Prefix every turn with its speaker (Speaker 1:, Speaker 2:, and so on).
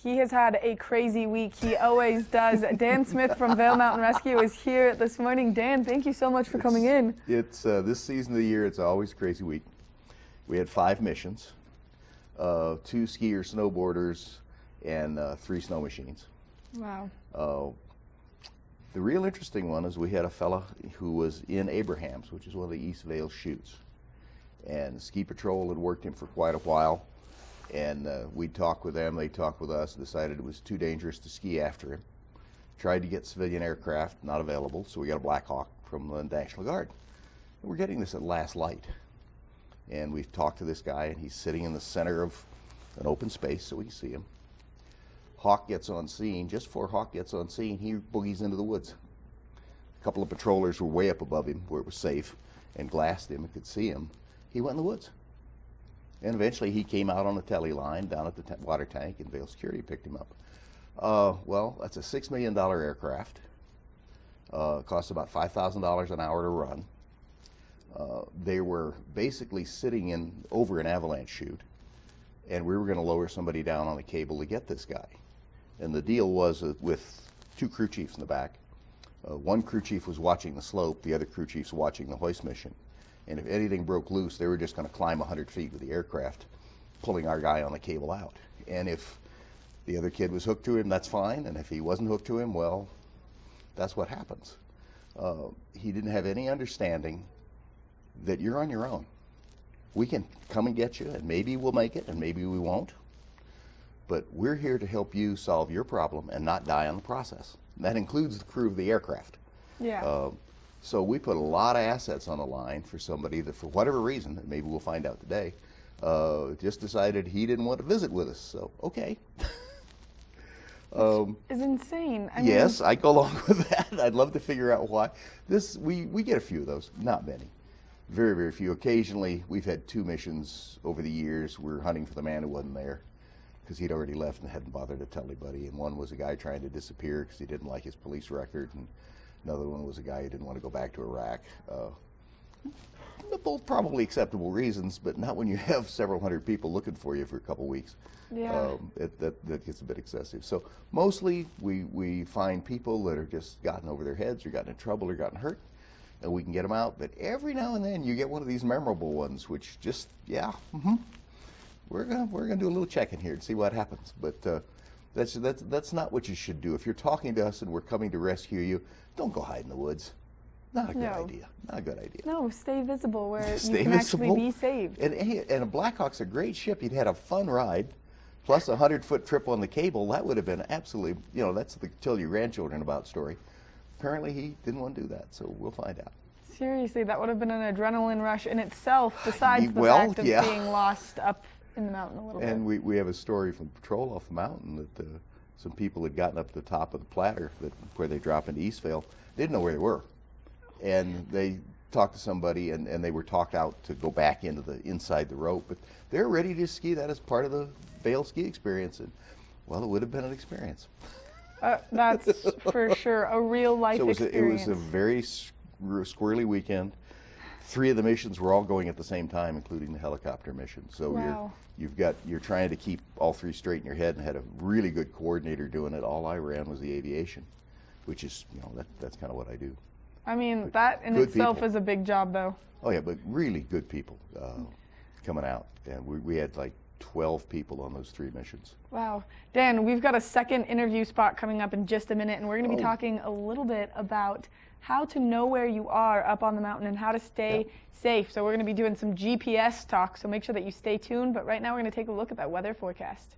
Speaker 1: He has had a crazy week. He always does. Dan Smith from Vail Mountain Rescue is here this morning. Dan, thank you so much for coming in.
Speaker 2: It's this season of the year, it's always a crazy week. We had 5 missions, 2 skier snowboarders, and 3 snow machines.
Speaker 1: Wow.
Speaker 2: The real interesting one is we had a fella who was in Abrahams, which is one of the East Vail chutes. And Ski Patrol had worked him for quite a while. And we talked with them, they talked with us, decided it was too dangerous to ski after him. Tried to get civilian aircraft, not available, so we got a Black Hawk from the National Guard. And we're getting this at last light. And we've talked to this guy, and he's sitting in the center of an open space so we can see him. Hawk gets on scene. Just before Hawk gets on scene, he boogies into the woods. A couple of patrollers were way up above him where it was safe and glassed him and could see him. He went in the woods. And eventually he came out on the tele line down at the water tank, and Vail Security picked him up. Well, that's a $6 million aircraft. Cost about $5,000 an hour to run. They were basically sitting over an avalanche chute, and we were going to lower somebody down on a cable to get this guy. And the deal was with 2 crew chiefs in the back. One crew chief was watching the slope, the other crew chief's watching the hoist mission. And if anything broke loose, they were just going to climb 100 feet with the aircraft, pulling our guy on the cable out. And if the other kid was hooked to him, that's fine. And if he wasn't hooked to him, well, that's what happens. He didn't have any understanding that you're on your own. We can come and get you, and maybe we'll make it, and maybe we won't. But we're here to help you solve your problem and not die on the process. And that includes the crew of the aircraft.
Speaker 1: Yeah.
Speaker 2: So we put a lot of assets on the line for somebody that, for whatever reason, and maybe we'll find out today, just decided he didn't want to visit with us. So, okay.
Speaker 1: It's insane. I
Speaker 2: yes, I go along with that. I'd love to figure out why. We get a few of those, not many. Very, very few. Occasionally, we've had 2 missions over the years. We're hunting for the man who wasn't there because he'd already left and hadn't bothered to tell anybody. And one was a guy trying to disappear because he didn't like his police record. And another one was a guy who didn't want to go back to Iraq. Both probably acceptable reasons, but not when you have several hundred people looking for you for a couple weeks.
Speaker 1: Yeah.
Speaker 2: That gets a bit excessive. So mostly we find people that are just gotten over their heads or gotten in trouble or gotten hurt, and we can get them out. But every now and then you get one of these memorable ones, which just, we're gonna do a little check in here to see what happens. But that's not what you should do. If you're talking to us and we're coming to rescue you, don't go hide in the woods. Not a good idea. Not a good idea.
Speaker 1: No, stay visible where
Speaker 2: Stay
Speaker 1: you can
Speaker 2: visible.
Speaker 1: actually be saved.
Speaker 2: And a Black Hawk's a great ship. You'd had a fun ride, plus a 100-foot trip on the cable. That would have been absolutely, that's the tell your grandchildren about story. Apparently he didn't want to do that, so we'll find out.
Speaker 1: Seriously, that would have been an adrenaline rush in itself, besides the fact of being lost up in the mountain a little bit.
Speaker 2: And we have a story from patrol off the mountain that some people had gotten up to the top of the platter where they drop into East Vail. They didn't know where they were. And they talked to somebody, and they were talked out to go back inside the rope. But they're ready to ski that as part of the Vail ski experience. And, well, it would have been an experience.
Speaker 1: That's for sure a real life experience.
Speaker 2: It was a very squirrely weekend. 3 of the missions were all going at the same time, including the helicopter mission. So
Speaker 1: wow.
Speaker 2: you're trying to keep all 3 straight in your head, and had a really good coordinator doing it. All I ran was the aviation, which is, that's kind of what I do.
Speaker 1: I mean, that in itself is a big job, though.
Speaker 2: Oh yeah, but really good people coming out, and we had like 12 people on those 3 missions.
Speaker 1: Wow. Dan, we've got a second interview spot coming up in just a minute, and we're going to be talking a little bit about how to know where you are up on the mountain and how to stay safe. So we're going to be doing some GPS talk, so make sure that you stay tuned. But right now we're going to take a look at that weather forecast.